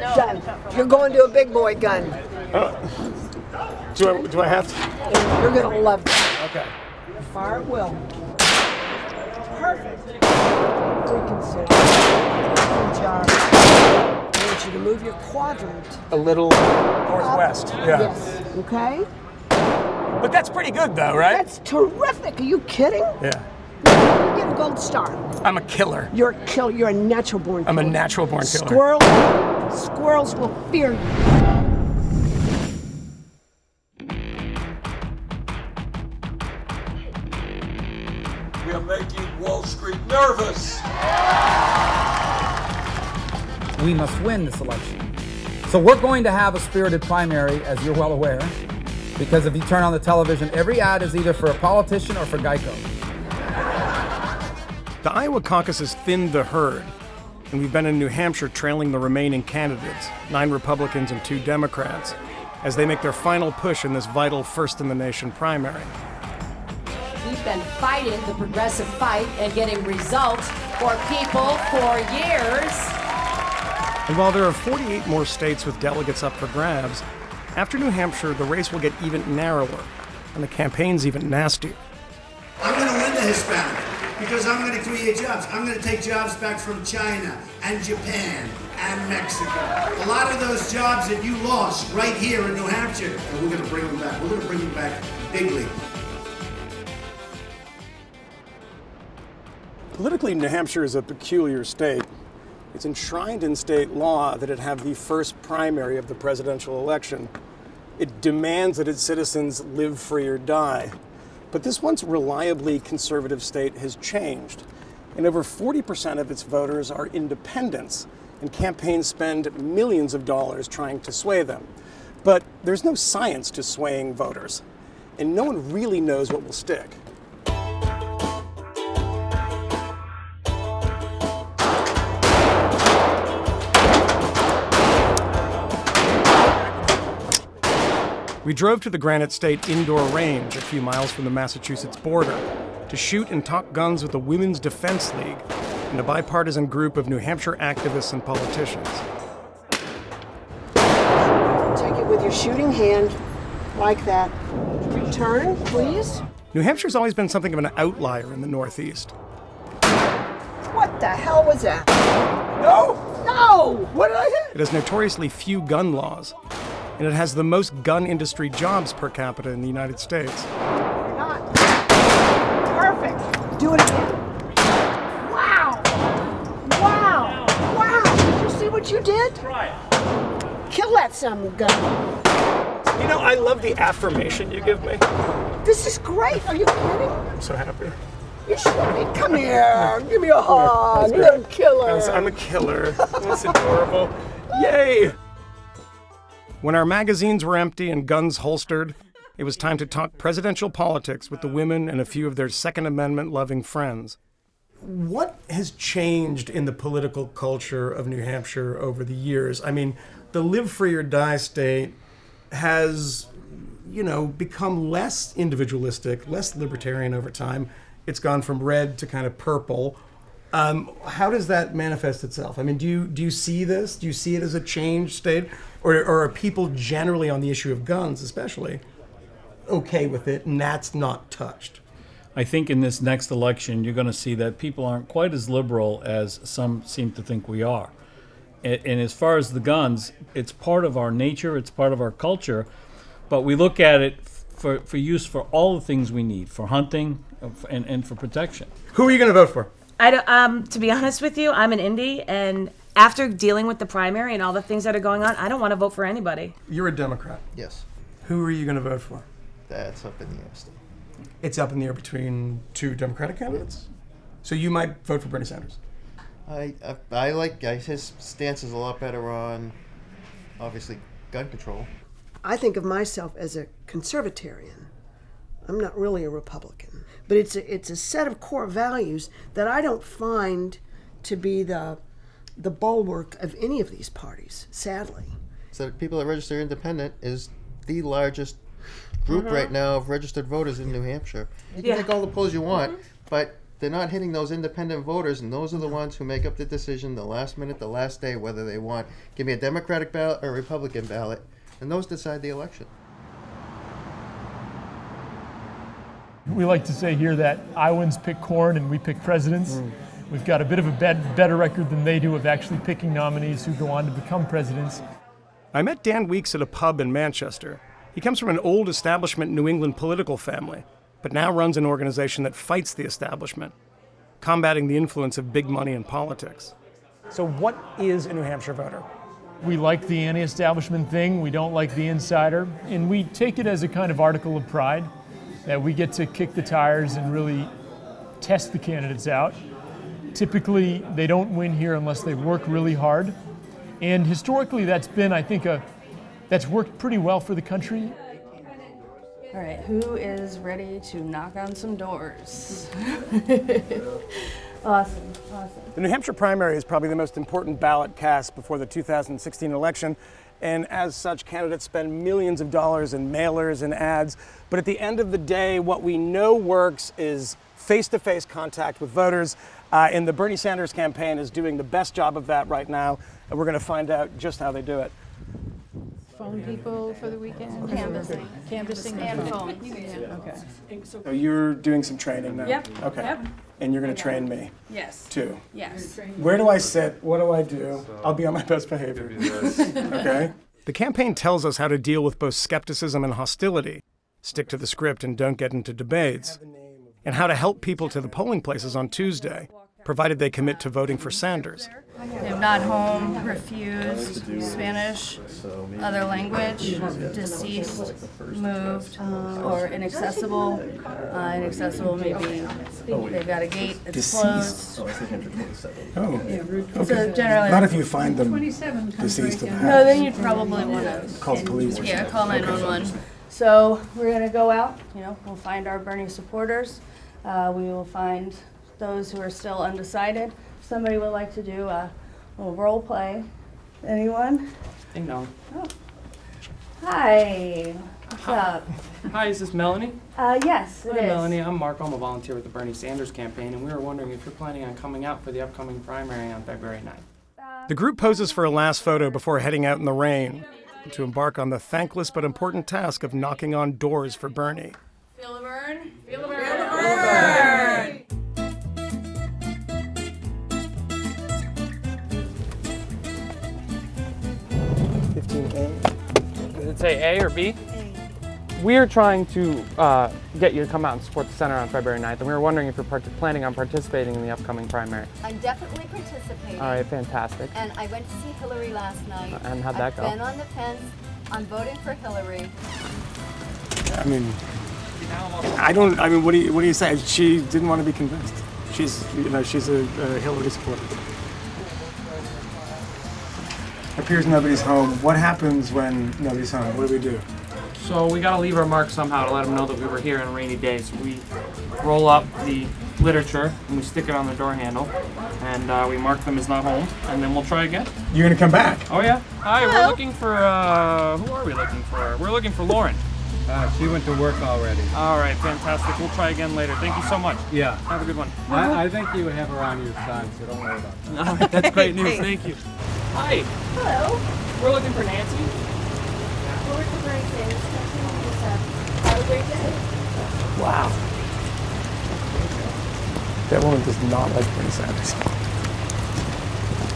Done. You're going to a big boy gun. Do I have to? You're gonna love it. Okay. Fire at will. Perfect. Reconsider. Good job. I want you to move your quadrant. A little northwest. Yeah. Yes. Okay? But that's pretty good, though, right? That's terrific. Are you kidding? Yeah. You get a gold star. I'm a killer. You're a killer. You're a natural born killer. I'm a natural born killer. Squirrels will fear you. We are making Wall Street nervous. We must win this election. So we're going to have a spirited primary, as you're well aware, because if you turn on the television, every ad is either for a politician or for Geico. The Iowa caucus has thinned the herd, and we've been in New Hampshire trailing the remaining candidates, 9 Republicans and 2 Democrats, as they make their final push in this vital first-in-the-nation primary. We've been fighting the progressive fight and getting results for people for years. And while there are 48 more states with delegates up for grabs, after New Hampshire, the race will get even narrower, and the campaign's even nastier. I'm going to win the Hispanic because I'm going to create jobs. I'm going to take jobs back from China and Japan and Mexico. A lot of those jobs that you lost right here in New Hampshire, and we're going to bring them back. We're going to bring them back bigly. Politically, New Hampshire is a peculiar state. It's enshrined in state law that it have the first primary of the presidential election. It demands that its citizens live free or die. But this once reliably conservative state has changed, and over 40% of its voters are independents, and campaigns spend millions of dollars trying to sway them. But there's no science to swaying voters, and no one really knows what will stick. We drove to the Granite State Indoor Range a few miles from the Massachusetts border to shoot and talk guns with the Women's Defense League and a bipartisan group of New Hampshire activists and politicians. Take it with your shooting hand, like that. Return, please. New Hampshire's always been something of an outlier in the Northeast. What the hell was that? No! No! What did I hit? It has notoriously few gun laws, and it has the most gun industry jobs per capita in the United States. You're not. Perfect. Do it again. Wow. Wow. Wow. Did you see what you did? Try it. Kill that son of a gun. You know, I love the affirmation you give me. This is great. Are you kidding? I'm so happy. You should be. Come here. Give me a hug. You're a killer. I'm a killer. That's adorable. Yay! When our magazines were empty and guns holstered, it was time to talk presidential politics with the women and a few of their Second Amendment-loving friends. What has changed in the political culture of New Hampshire over the years? I mean, the live free or die state has, become less individualistic, less libertarian over time. It's gone from red to kind of purple. How does that manifest itself? I mean, do you see this? Do you see it as a changed state? Or are people generally on the issue of guns especially okay with it and that's not touched? I think in this next election you're going to see that people aren't quite as liberal as some seem to think we are. And as far as the guns, it's part of our nature, it's part of our culture, but we look at it for use for all the things we need, for hunting and for protection. Who are you going to vote for? To be honest with you, I'm an indie, and after dealing with the primary and all the things that are going on, I don't want to vote for anybody. You're a Democrat. Yes. Who are you going to vote for? That's up in the air still. It's up in the air between 2 Democratic candidates? So you might vote for Bernie Sanders? I like his stance is a lot better on, obviously, gun control. I think of myself as a conservatarian. I'm not really a Republican. But it's a set of core values that I don't find to be the bulwark of any of these parties, sadly. So people that register independent is the largest group right now of registered voters in New Hampshire. You can take all the polls you want, but they're not hitting those independent voters, and those are the ones who make up the decision the last minute, the last day, whether they want, give me a Democratic ballot or a Republican ballot, and those decide the election. We like to say here that Iowans pick corn and we pick presidents. We've got a bit of a better record than they do of actually picking nominees who go on to become presidents. I met Dan Weeks at a pub in Manchester. He comes from an old establishment New England political family, but now runs an organization that fights the establishment, combating the influence of big money in politics. So what is a New Hampshire voter? We like the anti-establishment thing, we don't like the insider, and we take it as a kind of article of pride that we get to kick the tires and really test the candidates out. Typically, they don't win here unless they work really hard. And historically, that's been, I think, that's worked pretty well for the country. All right, who is ready to knock on some doors? Awesome. The New Hampshire primary is probably the most important ballot cast before the 2016 election, and as such, candidates spend millions of dollars in mailers and ads. But at the end of the day, what we know works is face-to-face contact with voters, and the Bernie Sanders campaign is doing the best job of that right now, and we're going to find out just how they do it. Phone people for the weekend? Canvassing and phone. Yeah. Okay. So you're doing some training now? Yep. Okay. Yep. And you're going to train me? Yes. Too? Yes. Where do I sit? What do I do? I'll be on my best behavior. Okay? The campaign tells us how to deal with both skepticism and hostility, stick to the script and don't get into debates, and how to help people to the polling places on Tuesday, provided they commit to voting for Sanders. Not home, refused, Spanish, other language, deceased, moved, or inaccessible. Inaccessible maybe they've got a gate, it's closed. Oh, okay. So generally, not if you find them deceased in the house. No, then you'd probably want to Call the police or yeah, something. call 911. So we're gonna go out. We'll find our Bernie supporters. We will find those who are still undecided. Somebody would like to do a little role play. Anyone? Ding dong. Oh. Hi. What's up? Hi, is this Melanie? Yes, it Hi, is. Melanie. I'm Mark. I'm a volunteer with the Bernie Sanders campaign, and we were wondering if you're planning on coming out for the upcoming primary on February 9th. The group poses for a last photo before heading out in the rain to embark on the thankless but important task of knocking on doors for Bernie. Feel the burn? Feel the burn. Feel the burn. 15A. Does it say A or B? We're trying to get you to come out and support the center on February 9th, and we were wondering if you're planning on participating in the upcoming primary. I'm definitely participating. All right, fantastic. And I went to see Hillary last night. And how'd that go? I've been on the fence. I'm voting for Hillary. I mean, what do you say? She didn't want to be convinced. She's a Hillary supporter. Appears nobody's home. What happens when nobody's home? What do we do? So we got to leave our mark somehow to let them know that we were here on a rainy day. So we roll up the literature and we stick it on the door handle, and we mark them as not home, and then we'll try again. You're gonna come back? Oh yeah. Hi, we're looking for. Who are we looking for? We're looking for Lauren. She went to work already. All right, fantastic. We'll try again later. Thank you so much. Yeah. Have a good one. I think you have her on your side, so don't worry about that. All right, that's great news. Thank you. Hi. Hello. We're looking for Nancy. We're looking for Bernie Sanders. Have a great day. Wow. That woman does not like Bernie Sanders.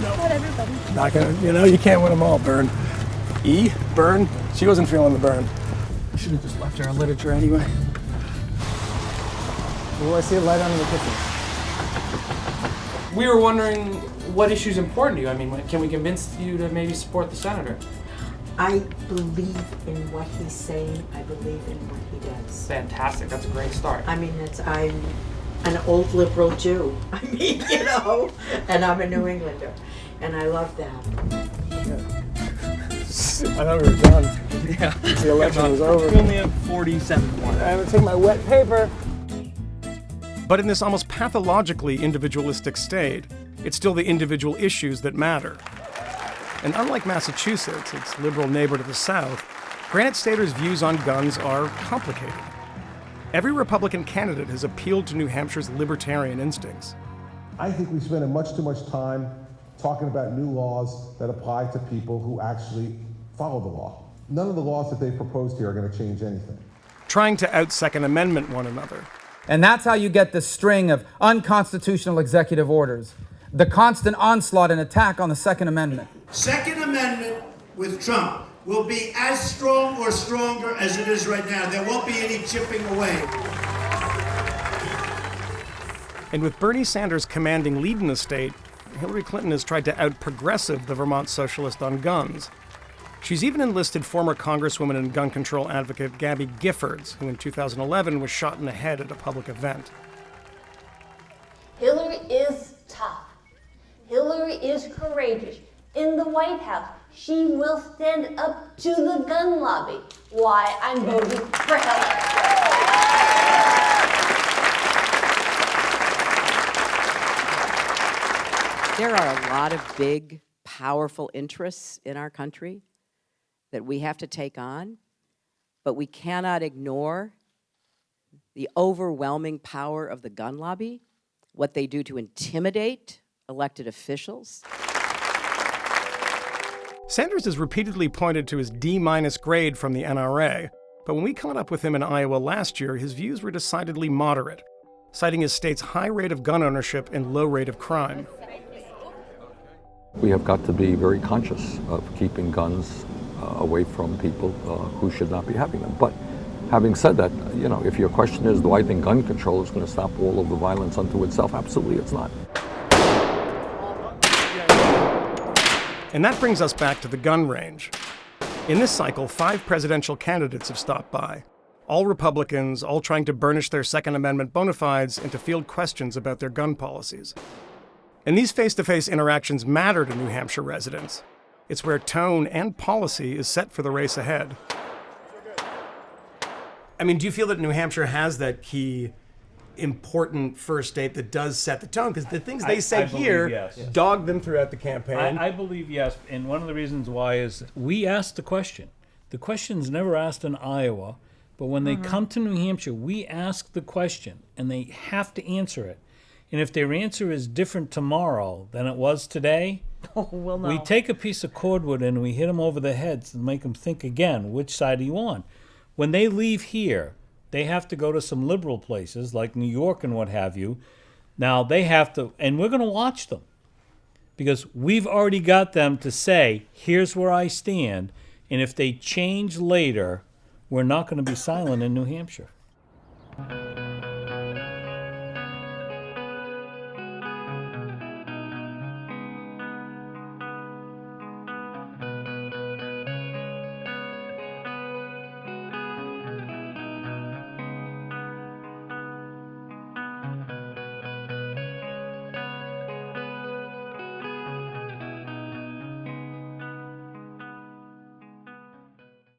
No. Not everybody. Not gonna, you can't win them all, Burn. Burn? She wasn't feeling the burn. I should have just left her on literature anyway. Oh, I see a light on in the kitchen. We were wondering what issue's important to you. I mean, can we convince you to maybe support the senator? I believe in what he's saying. I believe in what he does. Fantastic. That's a great start. I mean, I'm an old liberal Jew. I mean, and I'm a New Englander. And I love that. I thought we were done. Yeah. The election was over. We only have 47 more. I'm gonna take my wet paper. But in this almost pathologically individualistic state, it's still the individual issues that matter. And unlike Massachusetts, its liberal neighbor to the south, Granite Staters' views on guns are complicated. Every Republican candidate has appealed to New Hampshire's libertarian instincts. I think we spend much too much time talking about new laws that apply to people who actually follow the law. None of the laws that they've proposed here are going to change anything. Trying to out-Second Amendment one another. And that's how you get the string of unconstitutional executive orders, the constant onslaught and attack on the Second Amendment. Second Amendment with Trump will be as strong or stronger as it is right now. There won't be any chipping away. And with Bernie Sanders' commanding lead in the state, Hillary Clinton has tried to out-progressive the Vermont socialist on guns. She's even enlisted former Congresswoman and gun control advocate Gabby Giffords, who in 2011 was shot in the head at a public event. Hillary is tough. Hillary is courageous. In the White House, she will stand up to the gun lobby. Why I'm voting for Hillary. There are a lot of big, powerful interests in our country that we have to take on, but we cannot ignore the overwhelming power of the gun lobby, what they do to intimidate elected officials. Sanders has repeatedly pointed to his D- grade from the NRA, but when we caught up with him in Iowa last year, his views were decidedly moderate, citing his state's high rate of gun ownership and low rate of crime. We have got to be very conscious of keeping guns away from people who should not be having them. But having said that, you know, if your question is, do I think gun control is going to stop all of the violence unto itself? Absolutely, it's not. And that brings us back to the gun range. In this cycle, 5 presidential candidates have stopped by. All Republicans, all trying to burnish their Second Amendment bona fides and to field questions about their gun policies. And these face-to-face interactions matter to New Hampshire residents. It's where tone and policy is set for the race ahead. I mean, do you feel that New Hampshire has that key, important first state that does set the tone? Because the things they say here yes. dog them throughout the campaign. I believe yes, and one of the reasons why is we asked the question. The question's never asked in Iowa, but when they come to New Hampshire, we ask the question, and they have to answer it. And if their answer is different tomorrow than it was today, we'll know. we take a piece of cordwood and we hit them over the heads and make them think again, which side are you on? When they leave here, they have to go to some liberal places like New York and what have you. Now they have to, and we're going to watch them because we've already got them to say, here's where I stand. And if they change later, we're not going to be silent in New Hampshire.